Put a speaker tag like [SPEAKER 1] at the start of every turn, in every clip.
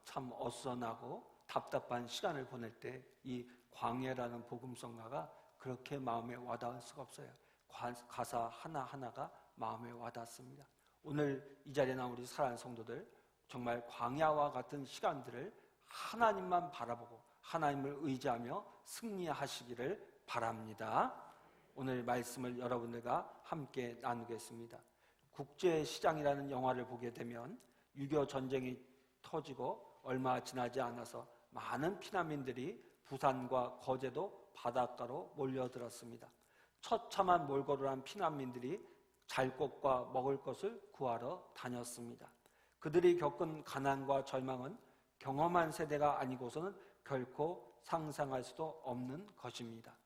[SPEAKER 1] 참 어수선하고 답답한 시간을 보낼 때 이 광야라는 복음성가가 그렇게 마음에 와닿을 수가 없어요. 가사 하나하나가 마음에 와닿습니다. 오늘 이 자리에 나온 우리 사랑하는 성도들, 정말 광야와 같은 시간들을 하나님만 바라보고 하나님을 의지하며 승리하시기를 바랍니다. 오늘 말씀을 여러분들과 함께 나누겠습니다. 국제시장이라는 영화를 보게 되면 6.25 전쟁이 터지고 얼마 지나지 않아서 많은 피난민들이 부산과 거제도 바닷가로 몰려들었습니다. 처참한 몰골을 한 피난민들이 잘 것과 먹을 것을 구하러 다녔습니다. 그들이 겪은 가난과 절망은 경험한 세대가 아니고서는 결코 상상할 수도 없는 것입니다.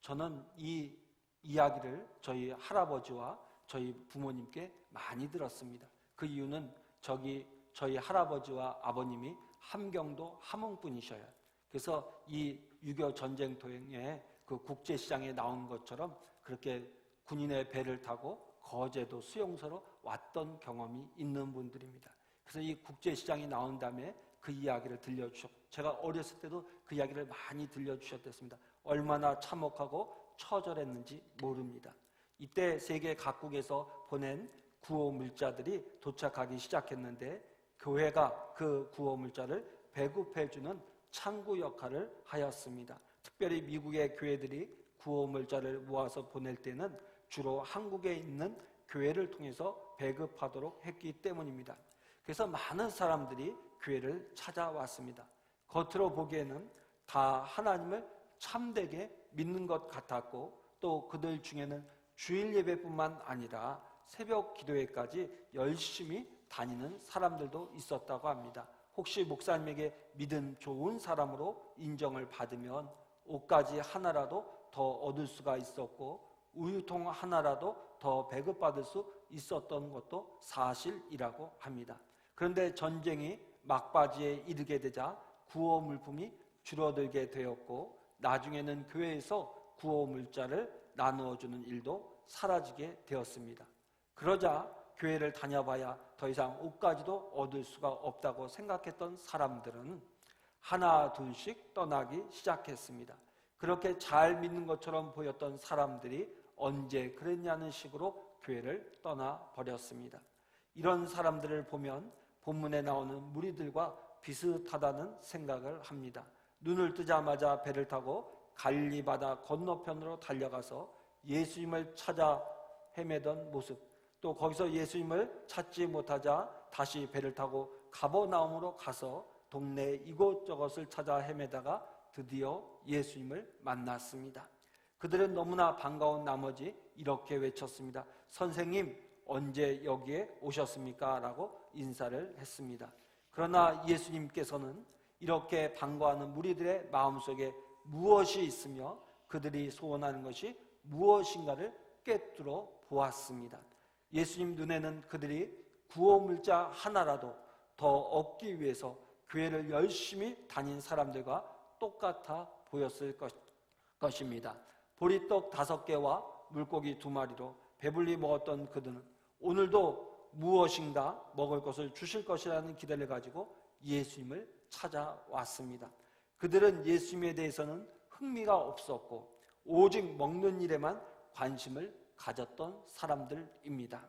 [SPEAKER 1] 저는 이 이야기를 저희 할아버지와 저희 부모님께 많이 들었습니다. 그 이유는 저희 할아버지와 아버님이 함경도 함흥분이셔요. 그래서 이 6.25 전쟁통에 그 국제시장에 나온 것처럼 그렇게 군인의 배를 타고 거제도 수용소로 왔던 경험이 있는 분들입니다. 그래서 이 국제시장이 나온 다음에 그 이야기를 들려주셨고, 제가 어렸을 때도 그 이야기를 많이 들려주셨습니다. 얼마나 참혹하고 처절했는지 모릅니다. 이때 세계 각국에서 보낸 구호 물자들이 도착하기 시작했는데, 교회가 그 구호 물자를 배급해주는 창구 역할을 하였습니다. 특별히 미국의 교회들이 구호 물자를 모아서 보낼 때는 주로 한국에 있는 교회를 통해서 배급하도록 했기 때문입니다. 그래서 많은 사람들이 교회를 찾아왔습니다. 겉으로 보기에는 다 하나님을 참되게 믿는 것 같았고, 또 그들 중에는 주일 예배뿐만 아니라 새벽 기도회까지 열심히 다니는 사람들도 있었다고 합니다. 혹시 목사님에게 믿음 좋은 사람으로 인정을 받으면 옷가지 하나라도 더 얻을 수가 있었고, 우유통 하나라도 더 배급받을 수 있었던 것도 사실이라고 합니다. 그런데 전쟁이 막바지에 이르게 되자 구호 물품이 줄어들게 되었고, 나중에는 교회에서 구호 물자를 나누어주는 일도 사라지게 되었습니다. 그러자 교회를 다녀봐야 더 이상 옷가지도 얻을 수가 없다고 생각했던 사람들은 하나 둘씩 떠나기 시작했습니다. 그렇게 잘 믿는 것처럼 보였던 사람들이 언제 그랬냐는 식으로 교회를 떠나버렸습니다. 이런 사람들을 보면 본문에 나오는 무리들과 비슷하다는 생각을 합니다. 눈을 뜨자마자 배를 타고 갈릴리 바다 건너편으로 달려가서 예수님을 찾아 헤매던 모습, 또 거기서 예수님을 찾지 못하자 다시 배를 타고 가버나움으로 가서 동네 이곳저곳을 찾아 헤매다가 드디어 예수님을 만났습니다. 그들은 너무나 반가운 나머지 이렇게 외쳤습니다. 선생님, 언제 여기에 오셨습니까? 라고 인사를 했습니다. 그러나 예수님께서는 이렇게 반가워하는 무리들의 마음속에 무엇이 있으며 그들이 소원하는 것이 무엇인가를 꿰뚫어 보았습니다. 예수님 눈에는 그들이 구호 물자 하나라도 더 얻기 위해서 교회를 열심히 다닌 사람들과 똑같아 보였을 것입니다. 보리떡 5개와 물고기 2마리로 배불리 먹었던 그들은 오늘도 무엇인가 먹을 것을 주실 것이라는 기대를 가지고 예수님을 찾아왔습니다. 그들은 예수님에 대해서는 흥미가 없었고 오직 먹는 일에만 관심을 가졌던 사람들입니다.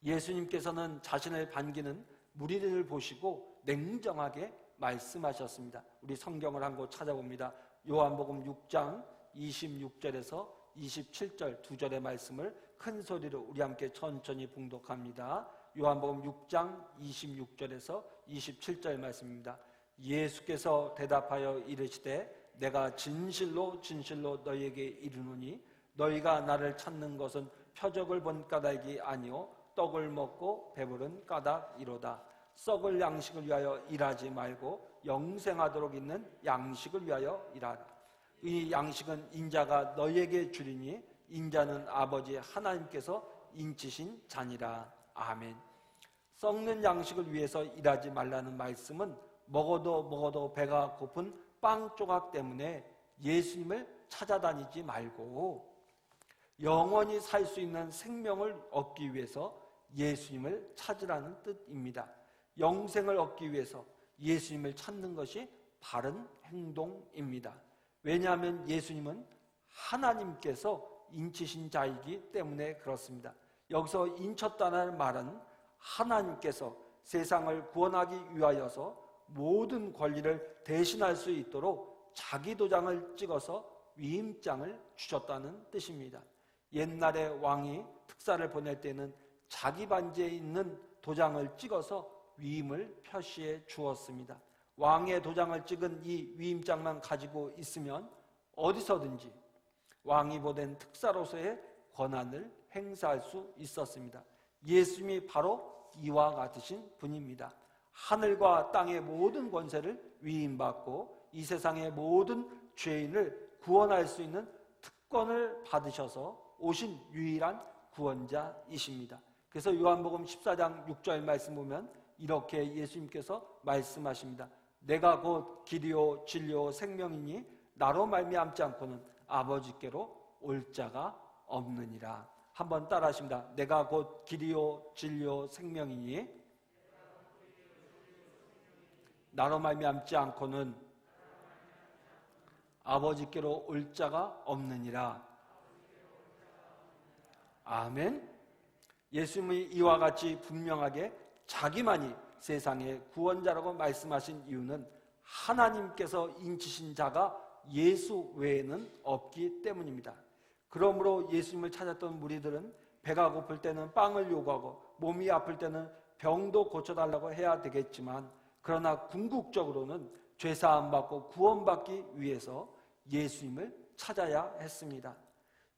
[SPEAKER 1] 예수님께서는 자신을 반기는 무리들을 보시고 냉정하게 말씀하셨습니다. 우리 성경을 한 곳 찾아봅니다. 요한복음 6장 26절에서 27절 2절의 말씀을 큰 소리로 우리 함께 천천히 봉독합니다. 요한복음 6장 26절에서 27절 말씀입니다. 예수께서 대답하여 이르시되 내가 진실로 진실로 너희에게 이르노니 너희가 나를 찾는 것은 표적을 본 까닭이 아니요 떡을 먹고 배부른 까닭이로다. 썩을 양식을 위하여 일하지 말고 영생하도록 있는 양식을 위하여 일하라. 이 양식은 인자가 너희에게 주리니 인자는 아버지 하나님께서 인치신 자니라. 아멘. 썩는 양식을 위해서 일하지 말라는 말씀은 먹어도 배가 고픈 빵 조각 때문에 예수님을 찾아다니지 말고 영원히 살 수 있는 생명을 얻기 위해서 예수님을 찾으라는 뜻입니다. 영생을 얻기 위해서 예수님을 찾는 것이 바른 행동입니다. 왜냐하면 예수님은 하나님께서 인치신 자이기 때문에 그렇습니다. 여기서 인쳤다는 말은 하나님께서 세상을 구원하기 위하여서 모든 권리를 대신할 수 있도록 자기 도장을 찍어서 위임장을 주셨다는 뜻입니다. 옛날에 왕이 특사를 보낼 때는 자기 반지에 있는 도장을 찍어서 위임을 표시해 주었습니다. 왕의 도장을 찍은 이 위임장만 가지고 있으면 어디서든지 왕이 보낸 특사로서의 권한을 행사할 수 있었습니다. 예수님이 바로 이와 같으신 분입니다. 하늘과 땅의 모든 권세를 위임받고 이 세상의 모든 죄인을 구원할 수 있는 특권을 받으셔서 오신 유일한 구원자이십니다. 그래서 요한복음 14장 6절 말씀 보면 이렇게 예수님께서 말씀하십니다. 내가 곧 길이요 진리요 생명이니 나로 말미암지 않고는 아버지께로 올 자가 없느니라. 한번 따라 하십니다. 내가 곧 길이요 진리요 생명이니 나로 말미암지 않고는 아버지께로 올 자가 없느니라. 아멘. 예수님이 이와 같이 분명하게 자기만이 세상의 구원자라고 말씀하신 이유는 하나님께서 인치신 자가 예수 외에는 없기 때문입니다. 그러므로 예수님을 찾았던 무리들은 배가 고플 때는 빵을 요구하고 몸이 아플 때는 병도 고쳐달라고 해야 되겠지만, 그러나 궁극적으로는 죄사함 받고 구원받기 위해서 예수님을 찾아야 했습니다.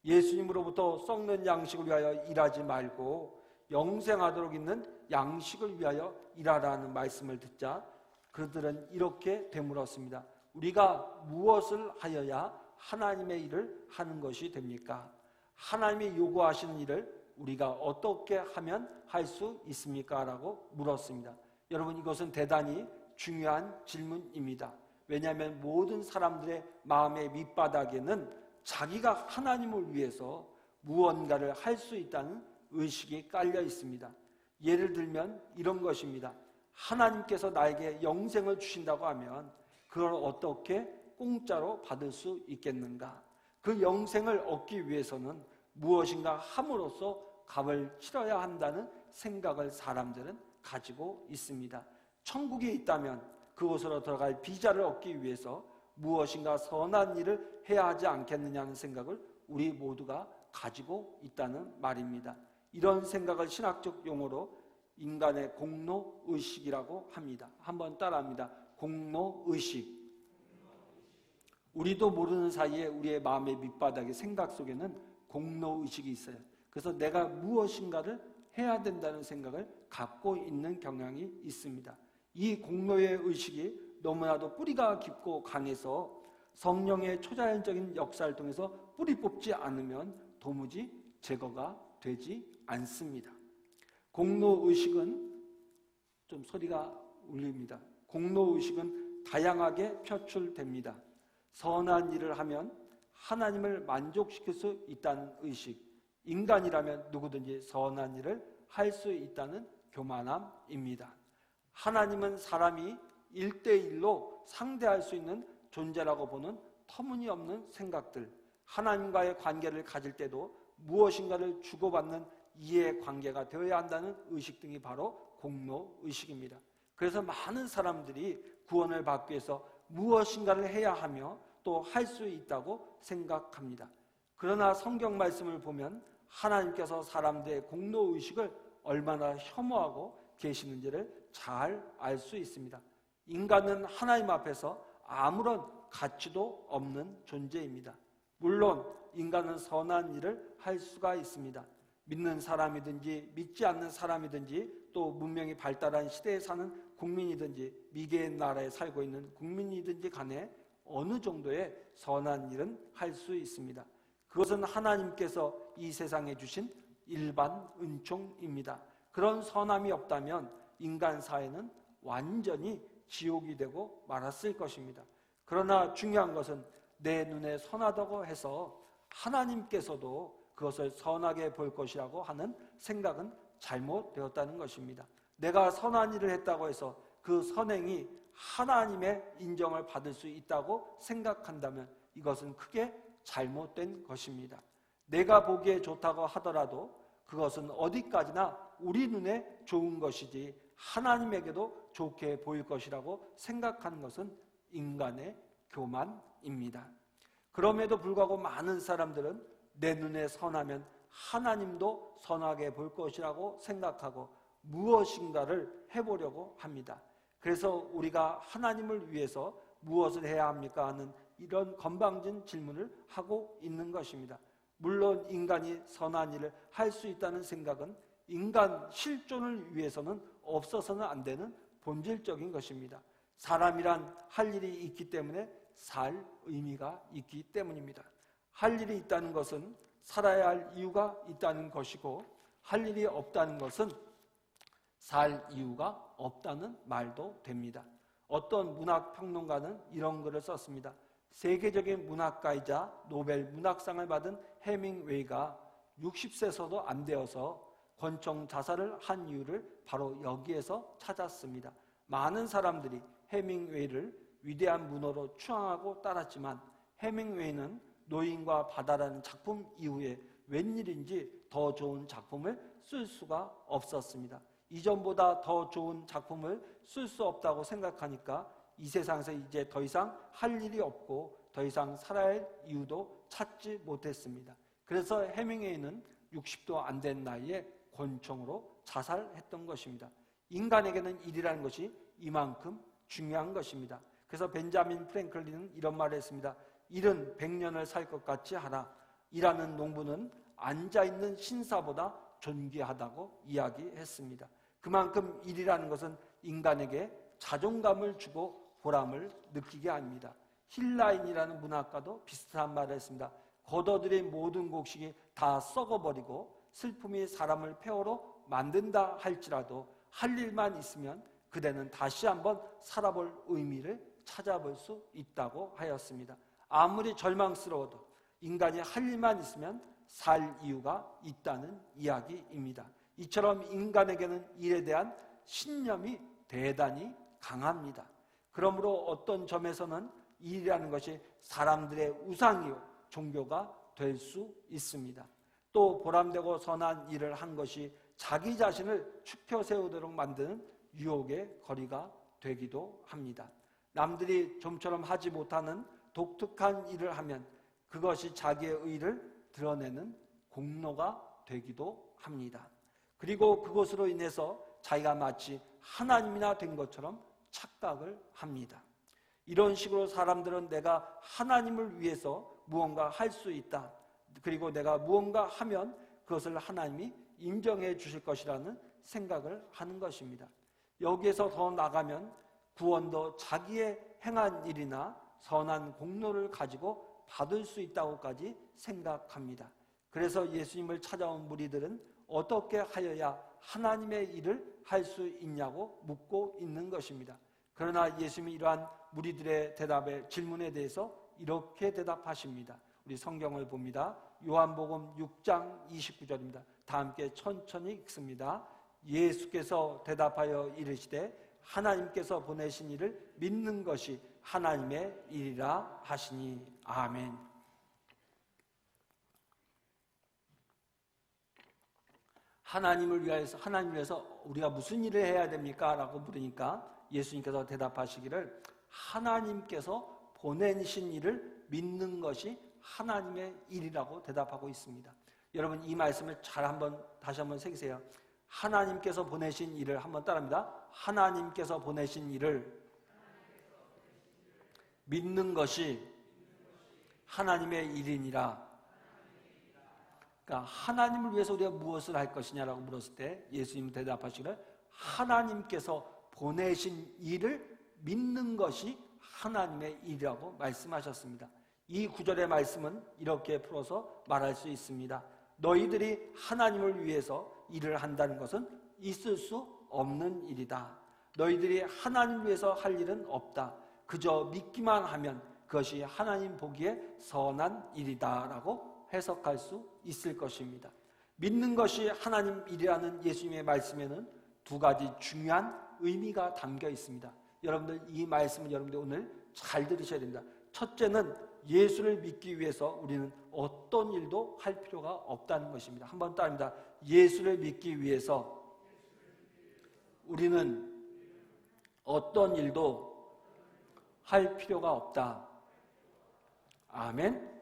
[SPEAKER 1] 예수님으로부터 썩는 양식을 위하여 일하지 말고 영생하도록 있는 양식을 위하여 일하라는 말씀을 듣자 그들은 이렇게 되물었습니다. 우리가 무엇을 하여야 하나님의 일을 하는 것이 됩니까? 하나님이 요구하시는 일을 우리가 어떻게 하면 할 수 있습니까? 라고 물었습니다. 여러분, 이것은 대단히 중요한 질문입니다. 왜냐하면 모든 사람들의 마음의 밑바닥에는 자기가 하나님을 위해서 무언가를 할 수 있다는 의식이 깔려 있습니다. 예를 들면 이런 것입니다. 하나님께서 나에게 영생을 주신다고 하면 그걸 어떻게 공짜로 받을 수 있겠는가? 그 영생을 얻기 위해서는 무엇인가 함으로써 값을 치러야 한다는 생각을 사람들은 가지고 있습니다. 천국에 있다면 그곳으로 들어갈 비자를 얻기 위해서 무엇인가 선한 일을 해야 하지 않겠느냐는 생각을 우리 모두가 가지고 있다는 말입니다. 이런 생각을 신학적 용어로 인간의 공로의식이라고 합니다. 한번 따라합니다. 공로의식. 우리도 모르는 사이에 우리의 마음의 밑바닥의 생각 속에는 공로의식이 있어요. 그래서 내가 무엇인가를 해야 된다는 생각을 갖고 있는 경향이 있습니다. 이 공로의 의식이 너무나도 뿌리가 깊고 강해서 성령의 초자연적인 역사를 통해서 뿌리 뽑지 않으면 도무지 제거가 되지 않습니다. 공로의식은 좀 소리가 울립니다. 공로의식은 다양하게 표출됩니다. 선한 일을 하면 하나님을 만족시킬 수 있다는 의식, 인간이라면 누구든지 선한 일을 할 수 있다는 교만함입니다. 하나님은 사람이 1대1로 상대할 수 있는 존재라고 보는 터무니없는 생각들, 하나님과의 관계를 가질 때도 무엇인가를 주고받는 이해관계가 되어야 한다는 의식 등이 바로 공로의식입니다. 그래서 많은 사람들이 구원을 받기 위해서 무엇인가를 해야 하며 또 할 수 있다고 생각합니다. 그러나 성경 말씀을 보면 하나님께서 사람들의 공로의식을 얼마나 혐오하고 계시는지를 잘 알 수 있습니다. 인간은 하나님 앞에서 아무런 가치도 없는 존재입니다. 물론 인간은 선한 일을 할 수가 있습니다. 믿는 사람이든지 믿지 않는 사람이든지 또 문명이 발달한 시대에 사는 국민이든지 미개의 나라에 살고 있는 국민이든지 간에 어느 정도의 선한 일은 할 수 있습니다. 그것은 하나님께서 이 세상에 주신 일반 은총입니다. 그런 선함이 없다면 인간 사회는 완전히 지옥이 되고 말았을 것입니다. 그러나 중요한 것은 내 눈에 선하다고 해서 하나님께서도 그것을 선하게 볼 것이라고 하는 생각은 잘못되었다는 것입니다. 내가 선한 일을 했다고 해서 그 선행이 하나님의 인정을 받을 수 있다고 생각한다면 이것은 크게 잘못된 것입니다. 내가 보기에 좋다고 하더라도 그것은 어디까지나 우리 눈에 좋은 것이지 하나님에게도 좋게 보일 것이라고 생각하는 것은 인간의 교만입니다. 그럼에도 불구하고 많은 사람들은 내 눈에 선하면 하나님도 선하게 볼 것이라고 생각하고 무엇인가를 해보려고 합니다. 그래서 우리가 하나님을 위해서 무엇을 해야 합니까? 하는 이런 건방진 질문을 하고 있는 것입니다. 물론 인간이 선한 일을 할 수 있다는 생각은 인간 실존을 위해서는 없어서는 안 되는 본질적인 것입니다. 사람이란 할 일이 있기 때문에 살 의미가 있기 때문입니다. 할 일이 있다는 것은 살아야 할 이유가 있다는 것이고, 할 일이 없다는 것은 살 이유가 없다는 말도 됩니다. 어떤 문학평론가는 이런 글을 썼습니다. 세계적인 문학가이자 노벨 문학상을 받은 해밍웨이가 60세서도 안 되어서 권총 자살을 한 이유를 바로 여기에서 찾았습니다. 많은 사람들이 해밍웨이를 위대한 문호로 추앙하고 따랐지만 해밍웨이는 노인과 바다라는 작품 이후에 웬일인지 더 좋은 작품을 쓸 수가 없었습니다. 이전보다 더 좋은 작품을 쓸 수 없다고 생각하니까 이 세상에서 이제 더 이상 할 일이 없고 더 이상 살아야 할 이유도 찾지 못했습니다. 그래서 해밍웨이는 60도 안 된 나이에 권총으로 자살했던 것입니다. 인간에게는 일이라는 것이 이만큼 중요한 것입니다. 그래서 벤자민 프랭클린은 이런 말을 했습니다. 일은 100년을 살 것 같이 하라. 일하는 농부는 앉아있는 신사보다 존귀하다고 이야기했습니다. 그만큼 일이라는 것은 인간에게 자존감을 주고 보람을 느끼게 합니다. 힐라인이라는 문학가도 비슷한 말을 했습니다. 걷어들인 모든 곡식이 다 썩어버리고 슬픔이 사람을 폐허로 만든다 할지라도 할 일만 있으면 그대는 다시 한번 살아볼 의미를 찾아볼 수 있다고 하였습니다. 아무리 절망스러워도 인간이 할 일만 있으면 살 이유가 있다는 이야기입니다. 이처럼 인간에게는 일에 대한 신념이 대단히 강합니다. 그러므로 어떤 점에서는 일이라는 것이 사람들의 우상이요 종교가 될 수 있습니다. 또 보람되고 선한 일을 한 것이 자기 자신을 추켜 세우도록 만드는 유혹의 거리가 되기도 합니다. 남들이 좀처럼 하지 못하는 독특한 일을 하면 그것이 자기의 의의를 드러내는 공로가 되기도 합니다. 그리고 그것으로 인해서 자기가 마치 하나님이나 된 것처럼 착각을 합니다. 이런 식으로 사람들은 내가 하나님을 위해서 무언가 할 수 있다. 그리고 내가 무언가 하면 그것을 하나님이 인정해 주실 것이라는 생각을 하는 것입니다. 여기에서 더 나가면 구원도 자기의 행한 일이나 선한 공로를 가지고 받을 수 있다고까지 생각합니다. 그래서 예수님을 찾아온 무리들은 어떻게 하여야 하나님의 일을 할 수 있냐고 묻고 있는 것입니다. 그러나 예수님이 이러한 무리들의 질문에 대해서 이렇게 대답하십니다. 우리 성경을 봅니다. 요한복음 6장 29절입니다. 다 함께 천천히 읽습니다. 예수께서 대답하여 이르시되 하나님께서 보내신 이를 믿는 것이 하나님의 일이라 하시니. 아멘. 하나님을 위해서 우리가 무슨 일을 해야 됩니까? 라고 물으니까 예수님께서 대답하시기를 하나님께서 보내신 일을 믿는 것이 하나님의 일이라고 대답하고 있습니다. 여러분 이 말씀을 다시 한번 새기세요. 하나님께서 보내신 일을 한번 따라합니다. 하나님께서 보내신 일을 믿는 것이 하나님의 일이니라. 그러니까 하나님을 위해서 우리가 무엇을 할 것이냐라고 물었을 때 예수님 대답하시기를 하나님께서 보내신 일을 믿는 것이 하나님의 일이라고 말씀하셨습니다. 이 구절의 말씀은 이렇게 풀어서 말할 수 있습니다. 너희들이 하나님을 위해서 일을 한다는 것은 있을 수 없는 일이다. 너희들이 하나님을 위해서 할 일은 없다. 그저 믿기만 하면 그것이 하나님 보기에 선한 일이다라고 해석할 수 있을 것입니다. 믿는 것이 하나님 일이라는 예수님의 말씀에는 두 가지 중요한 의미가 담겨 있습니다. 여러분들 이 말씀을 여러분들 오늘 잘 들으셔야 됩니다. 첫째는 예수를 믿기 위해서 우리는 어떤 일도 할 필요가 없다는 것입니다. 한번 따릅니다. 예수를 믿기 위해서 우리는 어떤 일도 할 필요가 없다. 아멘.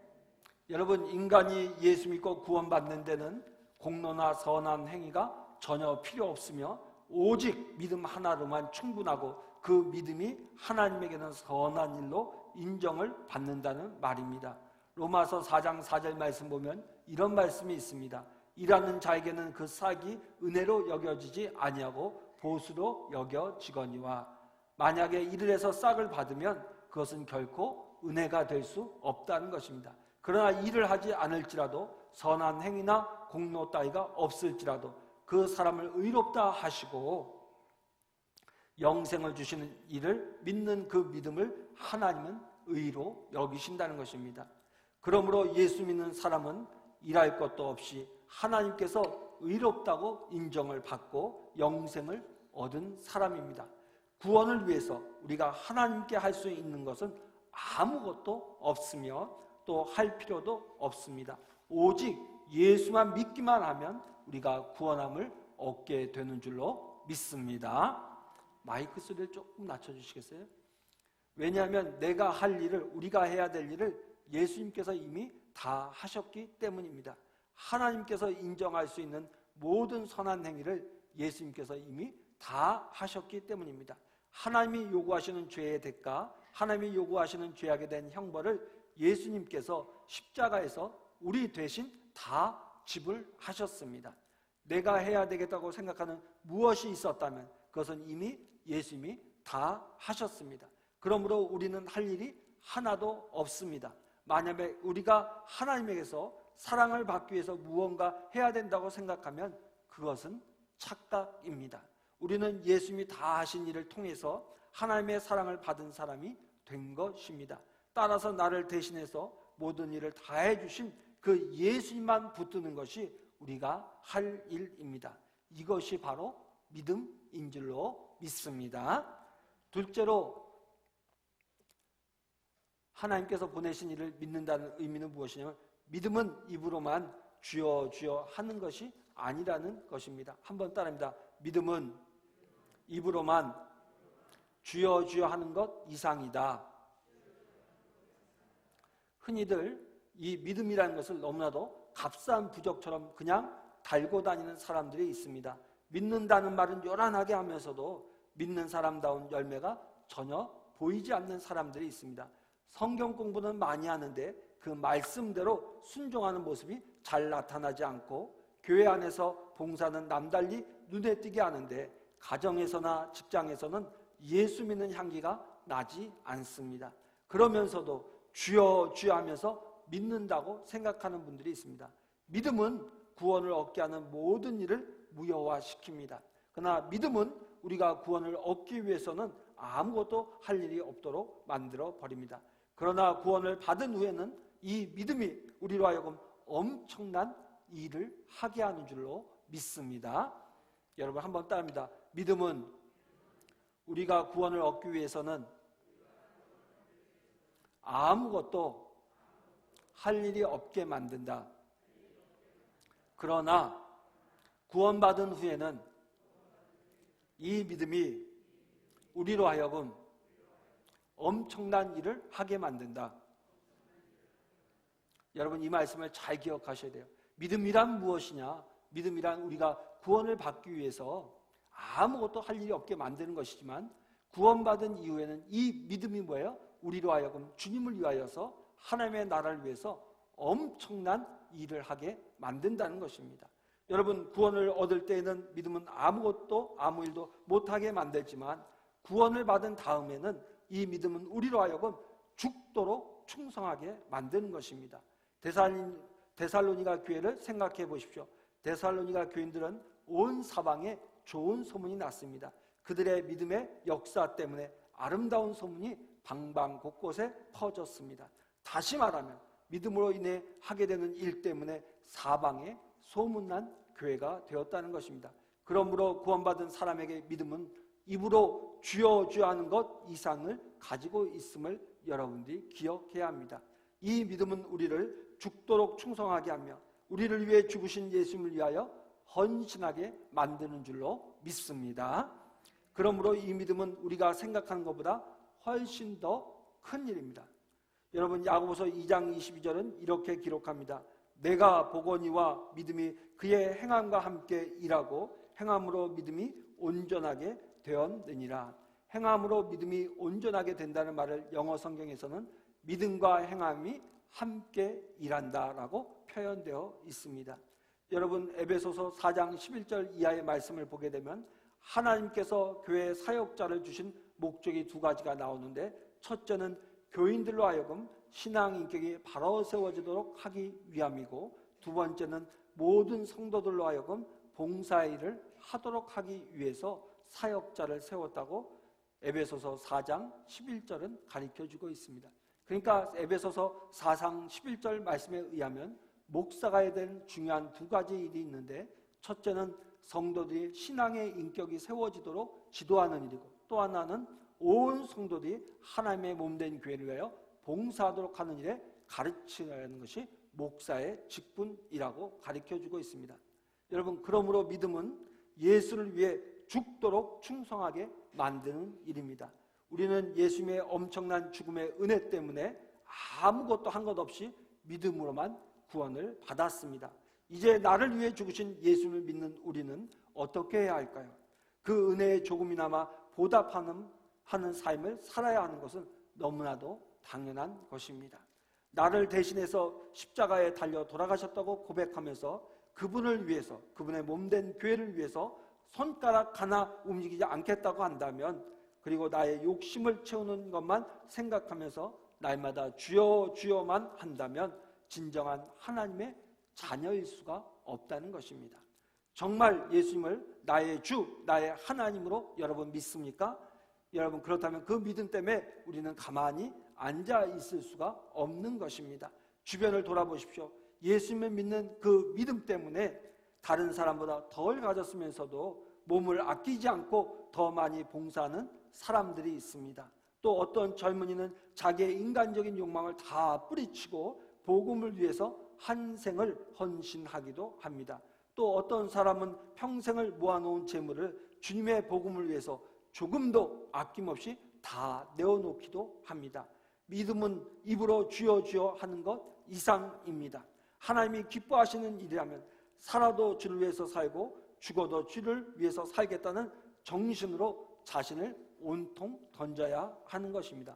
[SPEAKER 1] 여러분, 인간이 예수 믿고 구원받는 데는 공로나 선한 행위가 전혀 필요 없으며 오직 믿음 하나로만 충분하고 그 믿음이 하나님에게는 선한 일로 인정을 받는다는 말입니다. 로마서 4장 4절 말씀 보면 이런 말씀이 있습니다. 일하는 자에게는 그 싹이 은혜로 여겨지지 아니하고 보수로 여겨지거니와. 만약에 일을 해서 싹을 받으면 그것은 결코 은혜가 될 수 없다는 것입니다. 그러나 일을 하지 않을지라도 선한 행위나 공로 따위가 없을지라도 그 사람을 의롭다 하시고 영생을 주시는 이를 믿는 그 믿음을 하나님은 의로 여기신다는 것입니다. 그러므로 예수 믿는 사람은 일할 것도 없이 하나님께서 의롭다고 인정을 받고 영생을 얻은 사람입니다. 구원을 위해서 우리가 하나님께 할 수 있는 것은 아무것도 없으며 또 할 필요도 없습니다. 오직 예수만 믿기만 하면 우리가 구원함을 얻게 되는 줄로 믿습니다. 마이크 소리를 조금 낮춰주시겠어요? 왜냐하면 내가 할 일을, 우리가 해야 될 일을 예수님께서 이미 다 하셨기 때문입니다. 하나님께서 인정할 수 있는 모든 선한 행위를 예수님께서 이미 다 하셨기 때문입니다. 하나님이 요구하시는 죄의 대가, 하나님이 요구하시는 죄악에 대한 형벌을 예수님께서 십자가에서 우리 대신 다 지불하셨습니다. 내가 해야 되겠다고 생각하는 무엇이 있었다면 그것은 이미 예수님이 다 하셨습니다. 그러므로 우리는 할 일이 하나도 없습니다. 만약에 우리가 하나님에게서 사랑을 받기 위해서 무언가 해야 된다고 생각하면 그것은 착각입니다. 우리는 예수님이 다 하신 일을 통해서 하나님의 사랑을 받은 사람이 된 것입니다. 따라서 나를 대신해서 모든 일을 다 해주신 그 예수님만 붙드는 것이 우리가 할 일입니다. 이것이 바로 믿음인 줄로 믿습니다. 둘째로 하나님께서 보내신 일을 믿는다는 의미는 무엇이냐면 믿음은 입으로만 주여 주여 하는 것이 아니라는 것입니다. 한번 따라합니다. 믿음은 입으로만 주여 주여 하는 것 이상이다. 흔히들 이 믿음이라는 것을 너무나도 값싼 부적처럼 그냥 달고 다니는 사람들이 있습니다. 믿는다는 말은 요란하게 하면서도 믿는 사람다운 열매가 전혀 보이지 않는 사람들이 있습니다. 성경 공부는 많이 하는데 그 말씀대로 순종하는 모습이 잘 나타나지 않고 교회 안에서 봉사는 남달리 눈에 띄게 하는데 가정에서나 직장에서는 예수 믿는 향기가 나지 않습니다. 그러면서도 주여 주여 하면서 믿는다고 생각하는 분들이 있습니다. 믿음은 구원을 얻게 하는 모든 일을 무효화시킵니다. 그러나 믿음은 우리가 구원을 얻기 위해서는 아무것도 할 일이 없도록 만들어 버립니다. 그러나 구원을 받은 후에는 이 믿음이 우리로 하여금 엄청난 일을 하게 하는 줄로 믿습니다. 여러분 한번 따라합니다. 믿음은 우리가 구원을 얻기 위해서는 아무것도 할 일이 없게 만든다. 그러나 구원받은 후에는 이 믿음이 우리로 하여금 엄청난 일을 하게 만든다. 여러분 이 말씀을 잘 기억하셔야 돼요. 믿음이란 무엇이냐? 믿음이란 우리가 구원을 받기 위해서 아무것도 할 일이 없게 만드는 것이지만 구원받은 이후에는 이 믿음이 뭐예요? 우리로 하여금 주님을 위하여서 하나님의 나라를 위해서 엄청난 일을 하게 만든다는 것입니다. 여러분 구원을 얻을 때에는 믿음은 아무것도 아무 일도 못하게 만들지만 구원을 받은 다음에는 이 믿음은 우리로 하여금 죽도록 충성하게 만드는 것입니다. 데살로니가 교회를 생각해 보십시오. 데살로니가 교인들은 온 사방에 좋은 소문이 났습니다. 그들의 믿음의 역사 때문에 아름다운 소문이 방방 곳곳에 퍼졌습니다. 다시 말하면 믿음으로 인해 하게 되는 일 때문에 사방에 소문난 교회가 되었다는 것입니다. 그러므로 구원받은 사람에게 믿음은 입으로 주여 주여 하는 것 이상을 가지고 있음을 여러분들이 기억해야 합니다. 이 믿음은 우리를 죽도록 충성하게 하며 우리를 위해 죽으신 예수님을 위하여 헌신하게 만드는 줄로 믿습니다. 그러므로 이 믿음은 우리가 생각하는 것보다 훨씬 더 큰 일입니다. 여러분, 야고보서 2장 22절은 이렇게 기록합니다. 내가 보거니와 믿음이 그의 행함과 함께 일하고 행함으로 믿음이 온전하게 되었느니라. 행함으로 믿음이 온전하게 된다는 말을 영어 성경에서는 믿음과 행함이 함께 일한다라고 표현되어 있습니다. 여러분, 에베소서 4장 11절 이하의 말씀을 보게 되면 하나님께서 교회 사역자를 주신 목적이 두 가지가 나오는데, 첫째는 교인들로 하여금 신앙 인격이 바로 세워지도록 하기 위함이고, 두 번째는 모든 성도들로 하여금 봉사의 일을 하도록 하기 위해서 사역자를 세웠다고 에베소서 4장 11절은 가르쳐주고 있습니다. 그러니까 에베소서 4장 11절 말씀에 의하면 목사가 해야 되는 중요한 두 가지 일이 있는데, 첫째는 성도들이 신앙의 인격이 세워지도록 지도하는 일이고, 또 하나는 온 성도들이 하나님의 몸된 교회를 위하여 봉사하도록 하는 일에 가르치는 것이 목사의 직분이라고 가르쳐주고 있습니다. 여러분, 그러므로 믿음은 예수를 위해 죽도록 충성하게 만드는 일입니다. 우리는 예수님의 엄청난 죽음의 은혜 때문에 아무것도 한 것 없이 믿음으로만 구원을 받았습니다. 이제 나를 위해 죽으신 예수를 믿는 우리는 어떻게 해야 할까요? 그 은혜에 조금이나마 보답하는 삶을 살아야 하는 것은 너무나도 당연한 것입니다. 나를 대신해서 십자가에 달려 돌아가셨다고 고백하면서 그분을 위해서, 그분의 몸된 교회를 위해서 손가락 하나 움직이지 않겠다고 한다면, 그리고 나의 욕심을 채우는 것만 생각하면서 날마다 주여 주여만 한다면 진정한 하나님의 자녀일 수가 없다는 것입니다. 정말 예수님을 나의 주, 나의 하나님으로 여러분 믿습니까? 여러분, 그렇다면 그 믿음 때문에 우리는 가만히 앉아 있을 수가 없는 것입니다. 주변을 돌아보십시오. 예수님을 믿는 그 믿음 때문에 다른 사람보다 덜 가졌으면서도 몸을 아끼지 않고 더 많이 봉사하는 사람들이 있습니다. 또 어떤 젊은이는 자기의 인간적인 욕망을 다 뿌리치고 복음을 위해서 한 생을 헌신하기도 합니다. 또 어떤 사람은 평생을 모아놓은 재물을 주님의 복음을 위해서 조금도 아낌없이 다 내어놓기도 합니다. 믿음은 입으로 주여 주여 하는 것 이상입니다. 하나님이 기뻐하시는 일이라면 살아도 주를 위해서 살고 죽어도 주를 위해서 살겠다는 정신으로 자신을 온통 던져야 하는 것입니다.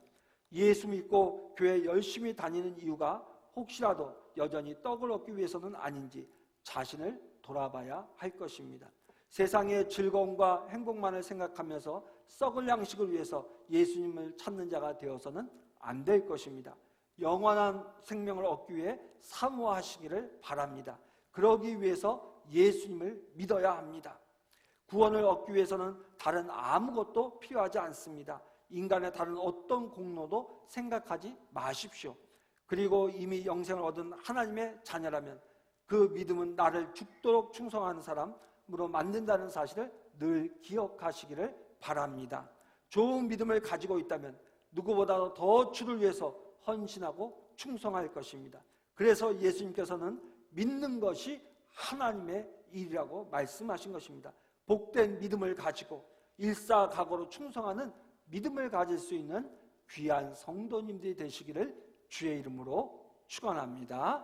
[SPEAKER 1] 예수 믿고 교회 열심히 다니는 이유가 혹시라도 여전히 떡을 얻기 위해서는 아닌지 자신을 돌아봐야 할 것입니다. 세상의 즐거움과 행복만을 생각하면서 썩을 양식을 위해서 예수님을 찾는 자가 되어서는 안 될 것입니다. 영원한 생명을 얻기 위해 사모하시기를 바랍니다. 그러기 위해서 예수님을 믿어야 합니다. 구원을 얻기 위해서는 다른 아무것도 필요하지 않습니다. 인간의 다른 어떤 공로도 생각하지 마십시오. 그리고 이미 영생을 얻은 하나님의 자녀라면 그 믿음은 나를 죽도록 충성하는 사람으로 만든다는 사실을 늘 기억하시기를 바랍니다. 좋은 믿음을 가지고 있다면 누구보다도 더 주를 위해서 헌신하고 충성할 것입니다. 그래서 예수님께서는 믿는 것이 하나님의 일이라고 말씀하신 것입니다. 복된 믿음을 가지고 일사각오로 충성하는 믿음을 가질 수 있는 귀한 성도님들이 되시기를 주의 이름으로 축원합니다.